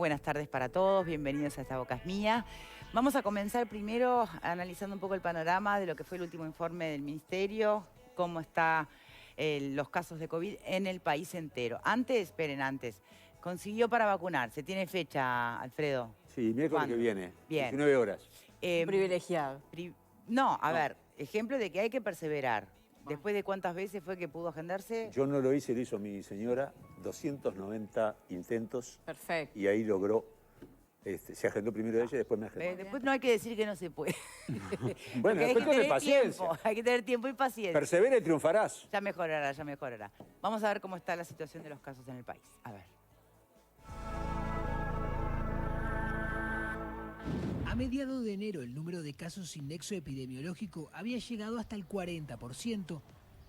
buenas tardes para todos, bienvenidos a Esta Boca es Mía. Vamos a comenzar primero analizando un poco el panorama de lo que fue el último informe del Ministerio, cómo están los casos de COVID en el país entero. Antes, consiguió para vacunarse, ¿tiene fecha, Alfredo? Sí, miércoles ¿Cuándo? que viene, Bien. 19 horas. Privilegiado. No, a ver, ejemplo de que hay que perseverar. ¿Después de cuántas veces fue que pudo agendarse? Yo no lo hice, lo hizo mi señora, 290 intentos. Perfecto. Y ahí logró, se agendó primero ella y después me agendó. Después no hay que decir que no se puede. Bueno, después con paciencia. Hay que tener tiempo y paciencia. Persevera y triunfarás. Ya mejorará, ya mejorará. Vamos a ver cómo está la situación de los casos en el país. A ver. A mediados de enero, el número de casos sin nexo epidemiológico había llegado hasta el 40%.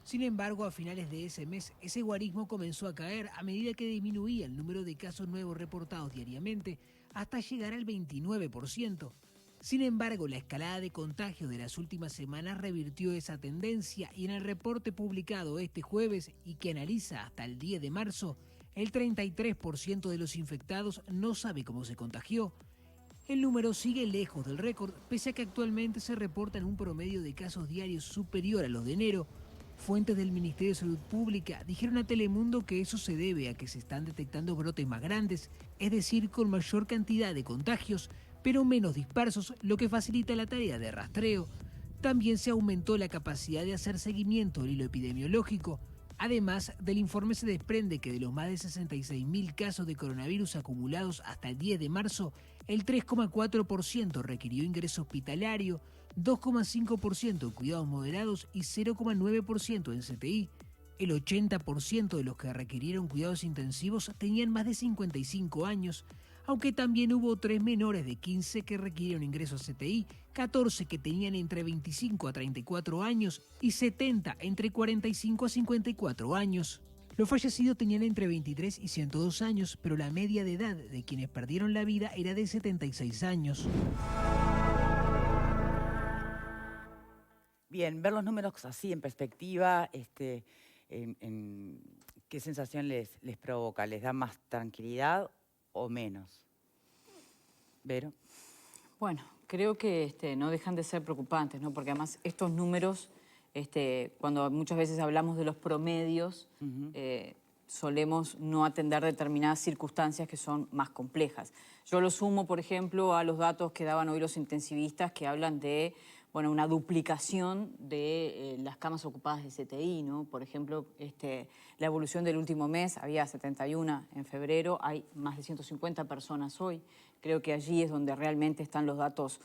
Sin embargo, a finales de ese mes, ese guarismo comenzó a caer a medida que disminuía el número de casos nuevos reportados diariamente hasta llegar al 29%. Sin embargo, la escalada de contagios de las últimas semanas revirtió esa tendencia y en el reporte publicado este jueves y que analiza hasta el 10 de marzo, el 33% de los infectados no sabe cómo se contagió. El número sigue lejos del récord, pese a que actualmente se reportan un promedio de casos diarios superior a los de enero. Fuentes del Ministerio de Salud Pública dijeron a Telemundo que eso se debe a que se están detectando brotes más grandes, es decir, con mayor cantidad de contagios, pero menos dispersos, lo que facilita la tarea de rastreo. También se aumentó la capacidad de hacer seguimiento del hilo epidemiológico. Además, del informe se desprende que de los más de 66.000 casos de coronavirus acumulados hasta el 10 de marzo, el 3,4% requirió ingreso hospitalario, 2,5% en cuidados moderados y 0,9% en CTI. El 80% de los que requirieron cuidados intensivos tenían más de 55 años, aunque también hubo 3 menores de 15 que requirieron ingreso a CTI, 14 que tenían entre 25 a 34 años y 70 entre 45 a 54 años. Los fallecidos tenían entre 23 y 102 años, pero la media de edad de quienes perdieron la vida era de 76 años. Bien, ver los números así en perspectiva, ¿qué sensación les provoca? ¿Les da más tranquilidad o menos? ¿Vero? Bueno, creo que no dejan de ser preocupantes, ¿no? Porque además estos números, cuando muchas veces hablamos de los promedios, solemos no atender determinadas circunstancias que son más complejas. Yo lo sumo, por ejemplo, a los datos que daban hoy los intensivistas que hablan de una duplicación de las camas ocupadas de CTI, ¿no? Por ejemplo, la evolución del último mes, había 71 en febrero, hay más de 150 personas hoy. Creo que allí es donde realmente están los datos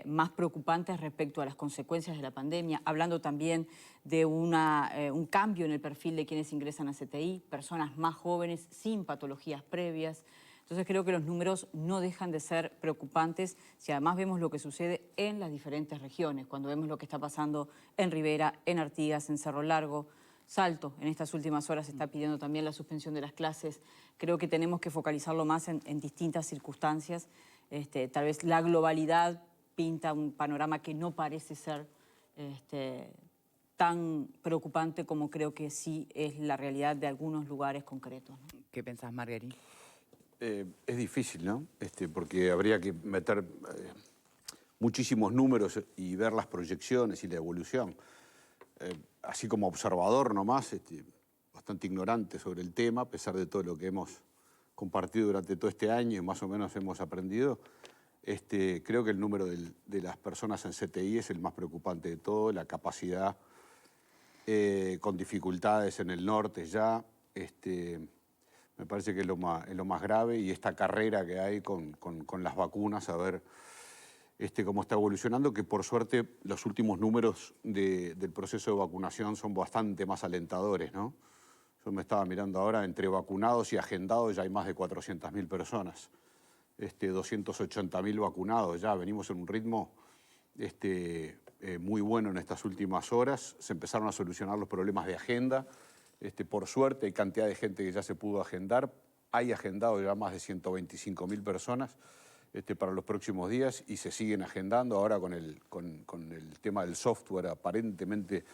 más preocupantes respecto a las consecuencias de la pandemia, hablando también de un cambio en el perfil de quienes ingresan a CTI, personas más jóvenes sin patologías previas. Entonces creo que los números no dejan de ser preocupantes si además vemos lo que sucede en las diferentes regiones, cuando vemos lo que está pasando en Rivera, en Artigas, en Cerro Largo, Salto. En estas últimas horas se está pidiendo también la suspensión de las clases. Creo que tenemos que focalizarlo más en distintas circunstancias. Tal vez la globalidad pinta un panorama que no parece ser tan preocupante como creo que sí es la realidad de algunos lugares concretos, ¿no? ¿Qué pensás, Marguerite? Es difícil, ¿no? Porque habría que meter muchísimos números y ver las proyecciones y la evolución. Así como observador nomás, bastante ignorante sobre el tema, a pesar de todo lo que hemos compartido durante todo este año y más o menos hemos aprendido, creo que el número de las personas en CTI es el más preocupante de todo, la capacidad con dificultades en el norte ya, me parece que es lo más grave, y esta carrera que hay con las vacunas, a ver cómo está evolucionando, que por suerte los últimos números del proceso de vacunación son bastante más alentadores, ¿no? Yo me estaba mirando ahora, entre vacunados y agendados ya hay más de 400.000 personas, 280.000 vacunados ya, venimos en un ritmo muy bueno en estas últimas horas, se empezaron a solucionar los problemas de agenda. Por suerte hay cantidad de gente que ya se pudo agendar, hay agendado ya más de 125.000 personas para los próximos días y se siguen agendando ahora con el tema del software aparentemente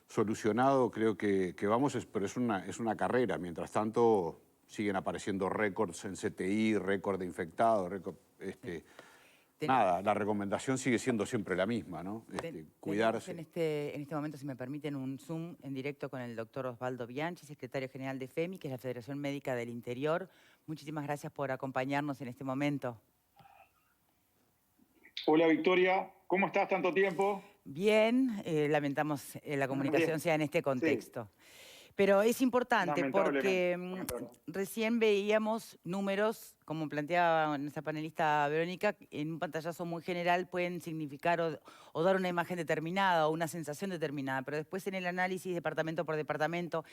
solucionado. Creo que vamos, pero es una carrera. Mientras tanto siguen apareciendo récords en CTI, récord de infectados, récord, nada, la recomendación sigue siendo siempre la misma, ¿no? Cuidarse. En este momento, si me permiten, un Zoom en directo con el doctor Osvaldo Bianchi, secretario general de FEMI, que es la Federación Médica del Interior. Muchísimas gracias por acompañarnos en este momento. Hola Victoria, ¿cómo estás? ¿Tanto tiempo? Bien, lamentamos la comunicación Bien. sea en este contexto. Sí. Pero es importante porque recién veíamos números, como planteaba nuestra panelista Verónica, en un pantallazo muy general pueden significar o dar una imagen determinada o una sensación determinada, pero después en el análisis departamento por departamento,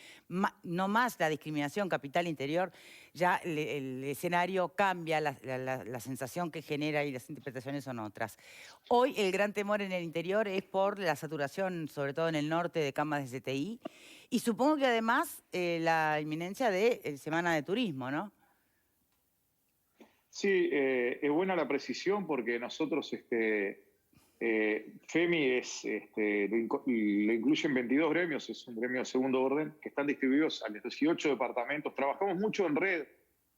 no más la discriminación capital-interior, ya el escenario cambia, la sensación que genera y las interpretaciones son otras. Hoy el gran temor en el interior es por la saturación, sobre todo en el norte, de camas de CTI, y supongo que además la inminencia de Semana de Turismo, ¿no? Sí, es buena la precisión porque nosotros, FEMI lo incluyen 22 gremios, es un gremio de segundo orden, que están distribuidos a los 18 departamentos. Trabajamos mucho en red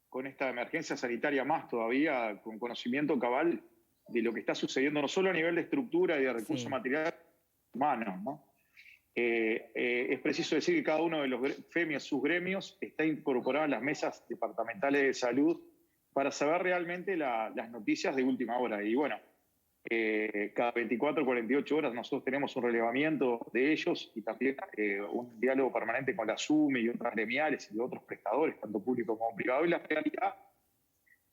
con esta emergencia sanitaria, más todavía con conocimiento cabal de lo que está sucediendo, no solo a nivel de estructura y de recursos materiales humanos, ¿no? Es preciso decir que cada uno de los FEMI, sus gremios, está incorporado en las mesas departamentales de salud para saber realmente las noticias de última hora. Y bueno, cada 24 o 48 horas nosotros tenemos un relevamiento de ellos y también un diálogo permanente con la SUME y otras gremiales y otros prestadores, tanto público como privado. Y la realidad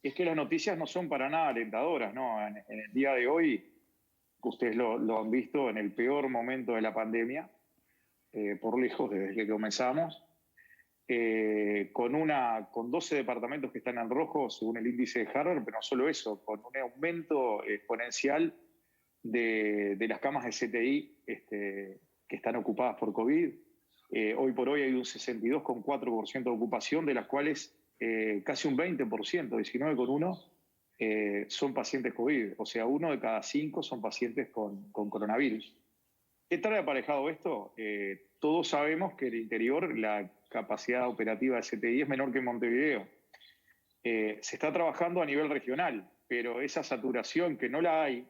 es que las noticias no son para nada alentadoras, ¿no? En el día de hoy, ustedes lo han visto en el peor momento de la pandemia, por lejos desde que comenzamos, con 12 departamentos que están en rojo según el índice de Harvard, pero no solo eso, con un aumento exponencial de las camas de CTI que están ocupadas por COVID. Hoy por hoy hay un 62,4% de ocupación, de las cuales casi un 20%, 19,1%, son pacientes COVID. O sea, 1 de cada 5 son pacientes con coronavirus. ¿Qué trae aparejado esto? Todos sabemos que en el interior la capacidad operativa de CTI es menor que en Montevideo. Se está trabajando a nivel regional, pero esa saturación que no la hay,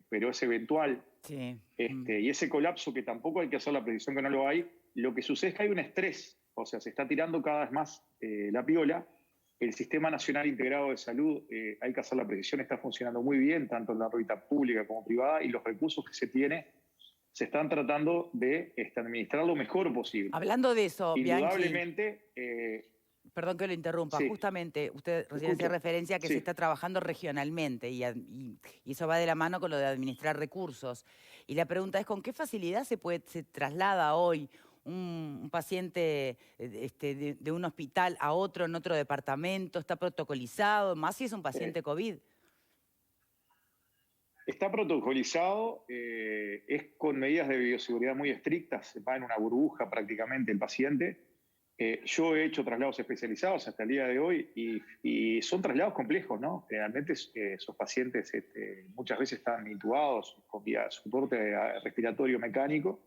pero es eventual, sí. Y ese colapso que tampoco hay que hacer la precisión que no lo hay, lo que sucede es que hay un estrés, o sea, se está tirando cada vez más la piola. El Sistema Nacional Integrado de Salud, hay que hacer la precisión, está funcionando muy bien, tanto en la órbita pública como privada, y los recursos que se tiene se están tratando de administrar lo mejor posible. Hablando de eso, indudablemente, Bianchi, perdón que lo interrumpa, sí. Justamente usted recién hacía referencia a que se está trabajando regionalmente y eso va de la mano con lo de administrar recursos. Y la pregunta es, ¿con qué facilidad se traslada hoy un paciente de un hospital a otro en otro departamento? ¿Está protocolizado? Más si es un paciente COVID. Está protocolizado, es con medidas de bioseguridad muy estrictas, va en una burbuja prácticamente el paciente. Yo he hecho traslados especializados hasta el día de hoy y son traslados complejos, ¿no? Realmente esos pacientes muchas veces están intubados con soporte respiratorio mecánico.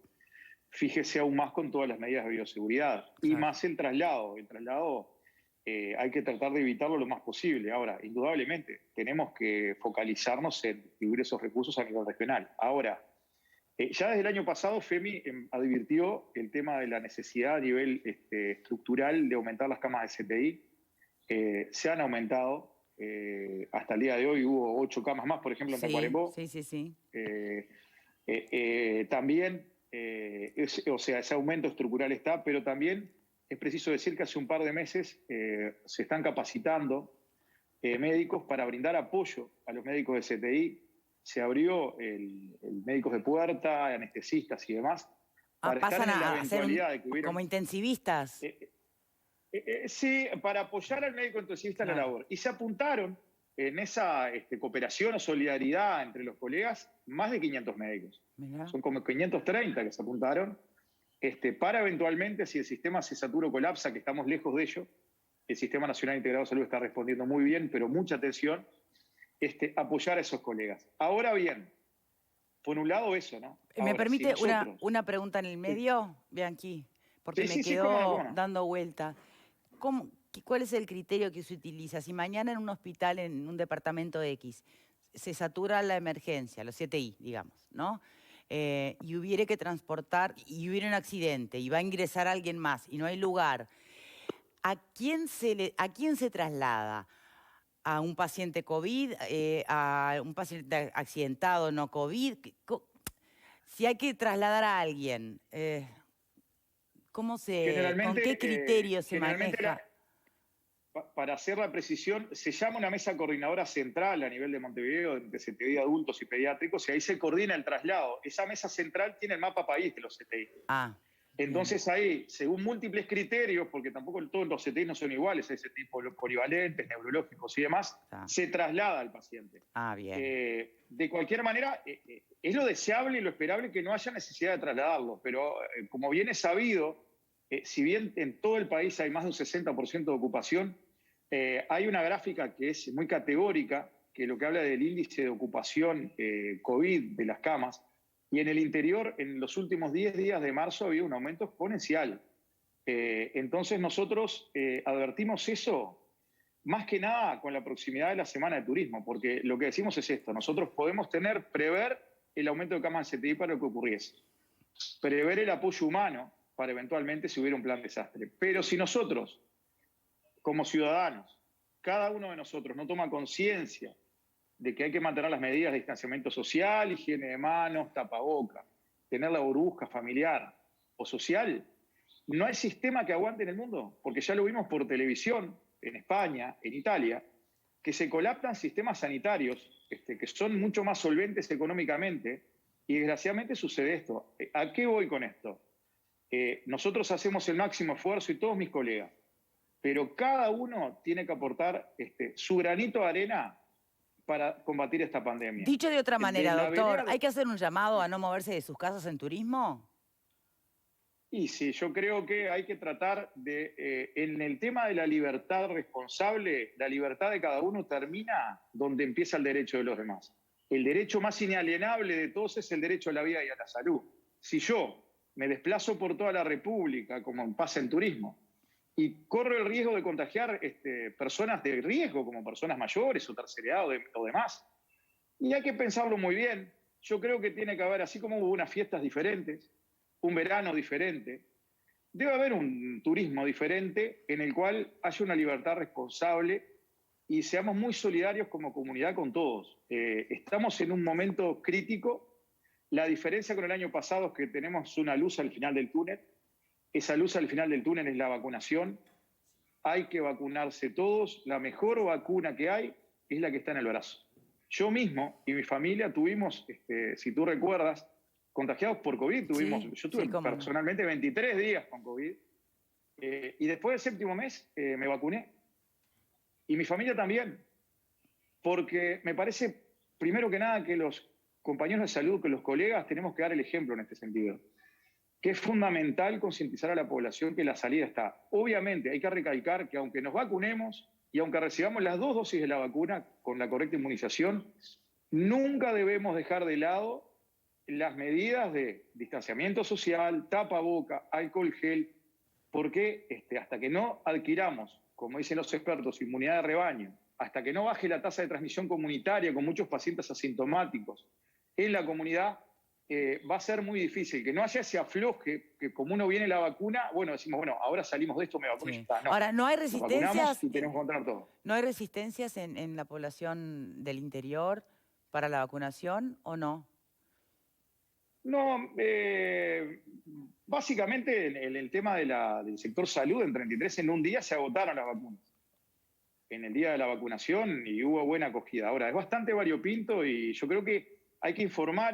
Fíjese aún más con todas las medidas de bioseguridad. Y más el traslado. El traslado hay que tratar de evitarlo lo más posible. Ahora, indudablemente, tenemos que focalizarnos en distribuir esos recursos a nivel regional. Ahora, ya desde el año pasado, FEMI advirtió el tema de la necesidad a nivel estructural de aumentar las camas de CTI. Se han aumentado. Hasta el día de hoy hubo 8 camas más, por ejemplo, en Tacuarembó. Sí. También, o sea, ese aumento estructural está, pero también es preciso decir que hace un par de meses se están capacitando médicos para brindar apoyo a los médicos de CTI. Se abrió el médicos de puerta, anestesistas y demás. Para pasan estar en la a eventualidad ser de que hubiera... como intensivistas. Sí, para apoyar al médico intensivista en la labor. Y se apuntaron en esa cooperación o solidaridad entre los colegas más de 500 médicos. Mirá. Son como 530 que se apuntaron para eventualmente, si el sistema se satura o colapsa, que estamos lejos de ello, el Sistema Nacional Integrado de Salud está respondiendo muy bien, pero mucha atención, apoyar a esos colegas. Ahora bien, por un lado eso, ¿no? ¿Me permite una pregunta en el medio, Bianchi? Porque me quedó dando vuelta. ¿Cuál es el criterio que se utiliza? Si mañana en un hospital, en un departamento X, se satura la emergencia, los 7I, digamos, ¿no? Y hubiera que transportar, y hubiera un accidente, y va a ingresar alguien más, y no hay lugar, ¿a quién se traslada? ¿A un paciente COVID? ¿A un paciente accidentado no COVID? Si hay que trasladar a alguien, ¿con qué criterio se maneja? Para hacer la precisión, se llama una mesa coordinadora central a nivel de Montevideo, de CTI adultos y pediátricos, y ahí se coordina el traslado. Esa mesa central tiene el mapa país de los CTI. Ah. Entonces ahí, según múltiples criterios, porque tampoco todos los CTI no son iguales, hay CTI polivalentes, neurológicos y demás, se traslada al paciente. Ah, bien. De cualquier manera, es lo deseable y lo esperable que no haya necesidad de trasladarlo, pero como bien es sabido, si bien en todo el país hay más de un 60% de ocupación, hay una gráfica que es muy categórica, que lo que habla del índice de ocupación COVID de las camas, y en el interior, en los últimos 10 días de marzo, había un aumento exponencial. Entonces nosotros advertimos eso más que nada con la proximidad de la Semana de Turismo, porque lo que decimos es esto: nosotros podemos prever el aumento de camas en CTI para lo que ocurriese, prever el apoyo humano para eventualmente si hubiera un plan desastre. Pero si nosotros, como ciudadanos, cada uno de nosotros no toma conciencia de que hay que mantener las medidas de distanciamiento social, higiene de manos, tapaboca, tener la burbuja familiar o social, no hay sistema que aguante en el mundo, porque ya lo vimos por televisión, en España, en Italia, que se colapsan sistemas sanitarios que son mucho más solventes económicamente, y desgraciadamente sucede esto. ¿A qué voy con esto? Nosotros hacemos el máximo esfuerzo, y todos mis colegas, pero cada uno tiene que aportar su granito de arena para combatir esta pandemia. Dicho de otra manera, doctor, ¿hay que hacer un llamado a no moverse de sus casas en turismo? Y sí, yo creo que hay que tratar de, en el tema de la libertad responsable, la libertad de cada uno termina donde empieza el derecho de los demás. El derecho más inalienable de todos es el derecho a la vida y a la salud. Si yo me desplazo por toda la República, como pasa en turismo, y corro el riesgo de contagiar personas de riesgo, como personas mayores o tercera edad o demás, y hay que pensarlo muy bien. Yo creo que tiene que haber, así como hubo unas fiestas diferentes, un verano diferente, debe haber un turismo diferente en el cual haya una libertad responsable y seamos muy solidarios como comunidad con todos. Estamos en un momento crítico. La diferencia con el año pasado es que tenemos una luz al final del túnel. Esa luz al final del túnel es la vacunación. Hay que vacunarse todos. La mejor vacuna que hay es la que está en el brazo. Yo mismo y mi familia tuvimos, si tú recuerdas, contagiados por COVID. Yo tuve personalmente 23 días con COVID. Y después del 7º mes me vacuné. Y mi familia también. Porque me parece, primero que nada, que los compañeros de salud, que los colegas, tenemos que dar el ejemplo en este sentido. Que es fundamental concientizar a la población que la salida está. Obviamente hay que recalcar que aunque nos vacunemos y aunque recibamos las 2 dosis de la vacuna con la correcta inmunización, nunca debemos dejar de lado las medidas de distanciamiento social, tapaboca, alcohol gel, porque hasta que no adquiramos, como dicen los expertos, inmunidad de rebaño, hasta que no baje la tasa de transmisión comunitaria con muchos pacientes asintomáticos en la comunidad, va a ser muy difícil, que no haya ese afloje, que como uno viene la vacuna, bueno, decimos, bueno, ahora salimos de esto, me vacuno y ya está. No. Ahora, ¿no hay resistencias? Y tenemos que encontrar todo. ¿No hay resistencias en la población del interior para la vacunación o no? No, básicamente en el tema del sector salud, en 33 en un día se agotaron las vacunas. En el día de la vacunación y hubo buena acogida. Ahora, es bastante variopinto y yo creo que hay que informar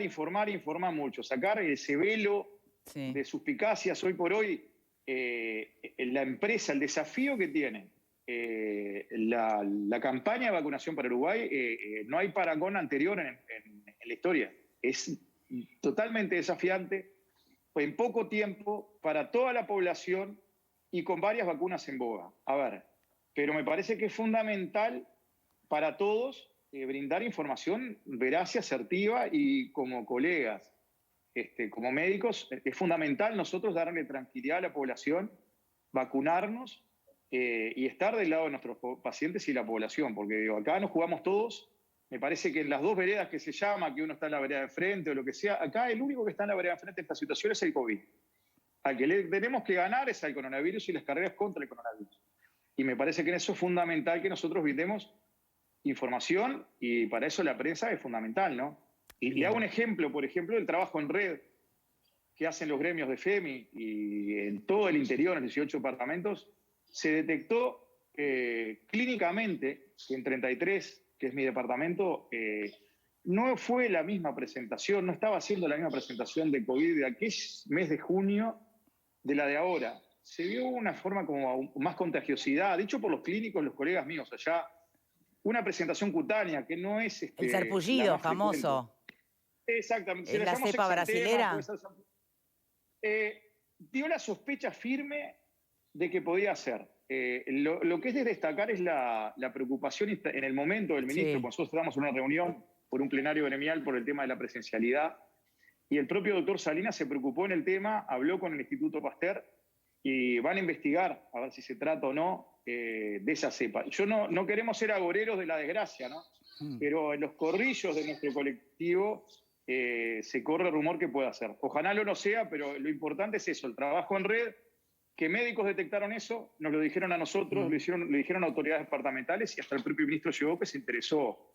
mucho, sacar ese velo de suspicacias. Hoy por hoy, la empresa, el desafío que tiene la campaña de vacunación para Uruguay, no hay parangón anterior en la historia. Es totalmente desafiante, en poco tiempo, para toda la población y con varias vacunas en boga. A ver, pero me parece que es fundamental para todos brindar información veraz y asertiva, y como colegas, como médicos, es fundamental nosotros darle tranquilidad a la población, vacunarnos y estar del lado de nuestros pacientes y la población, porque digo, acá nos jugamos todos. Me parece que en las dos veredas que se llama, que uno está en la vereda de frente o lo que sea, acá el único que está en la vereda de frente de esta situación es el COVID. Al que le tenemos que ganar es al coronavirus y las carreras contra el coronavirus. Y me parece que en eso es fundamental que nosotros brindemos información, y para eso la prensa es fundamental, ¿no? Y hago un ejemplo, por ejemplo, del trabajo en red que hacen los gremios de FEMI y en todo el interior, en 18 departamentos, se detectó clínicamente que en 33, que es mi departamento, no fue la misma presentación, no estaba haciendo la misma presentación de COVID de aquel mes de junio de la de ahora. Se vio una forma como más contagiosidad, dicho por los clínicos, los colegas míos allá, una presentación cutánea que no es... el sarpullido famoso. Exactamente. ¿Es la cepa brasilera? Dio la sospecha firme de que podía ser. Lo que es de destacar es la preocupación en el momento del ministro. Sí. Nosotros estábamos en una reunión por un plenario gremial por el tema de la presencialidad, y el propio doctor Salinas se preocupó en el tema, habló con el Instituto Pasteur y van a investigar a ver si se trata o no de esa cepa. Yo no queremos ser agoreros de la desgracia, ¿no? Pero en los corrillos de nuestro colectivo se corre el rumor que pueda ser. Ojalá no sea, pero lo importante es eso, el trabajo en red, que médicos detectaron eso, nos lo dijeron a nosotros, le dijeron a autoridades departamentales, y hasta el propio ministro llegó, que se interesó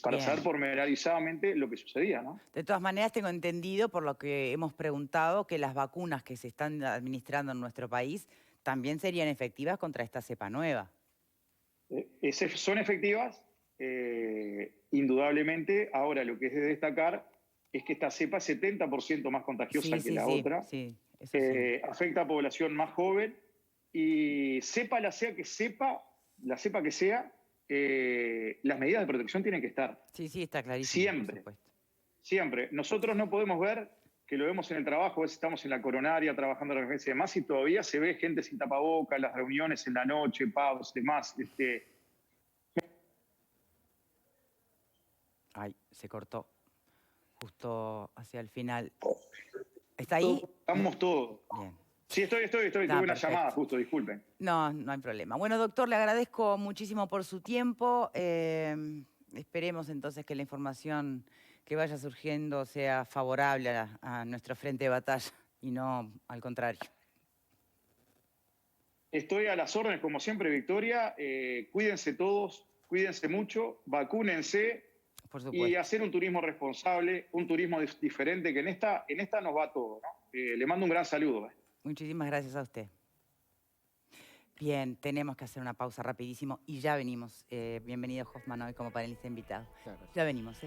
para saber pormenorizadamente lo que sucedía, ¿no? De todas maneras, tengo entendido, por lo que hemos preguntado, que las vacunas que se están administrando en nuestro país también serían efectivas contra esta cepa nueva. Son efectivas, indudablemente. Ahora, lo que es de destacar es que esta cepa es 70% más contagiosa que la otra. Sí, eso sí. Afecta a población más joven, y sepa la cepa que sea, las medidas de protección tienen que estar. Sí, está clarísimo. Siempre. Por supuesto. Siempre. Nosotros no podemos ver, que lo vemos en el trabajo, a veces estamos en la coronaria trabajando en la emergencia y demás, y todavía se ve gente sin tapabocas, las reuniones en la noche, pubs, demás. Ay, se cortó justo hacia el final. ¿Está ahí? Estamos todos. Bien. Sí, estoy. Tuve una llamada justo, disculpen. No hay problema. Bueno, doctor, le agradezco muchísimo por su tiempo. Esperemos entonces que la información que vaya surgiendo sea favorable a nuestro frente de batalla y no al contrario. Estoy a las órdenes, como siempre, Victoria. Cuídense todos, cuídense mucho, vacúnense. Por supuesto. Y hacer un turismo responsable, un turismo diferente, que en esta nos va todo, ¿no? Le mando un gran saludo. Muchísimas gracias a usted. Bien, tenemos que hacer una pausa rapidísimo y ya venimos. Bienvenido Hoffman hoy como panelista invitado. Ya venimos.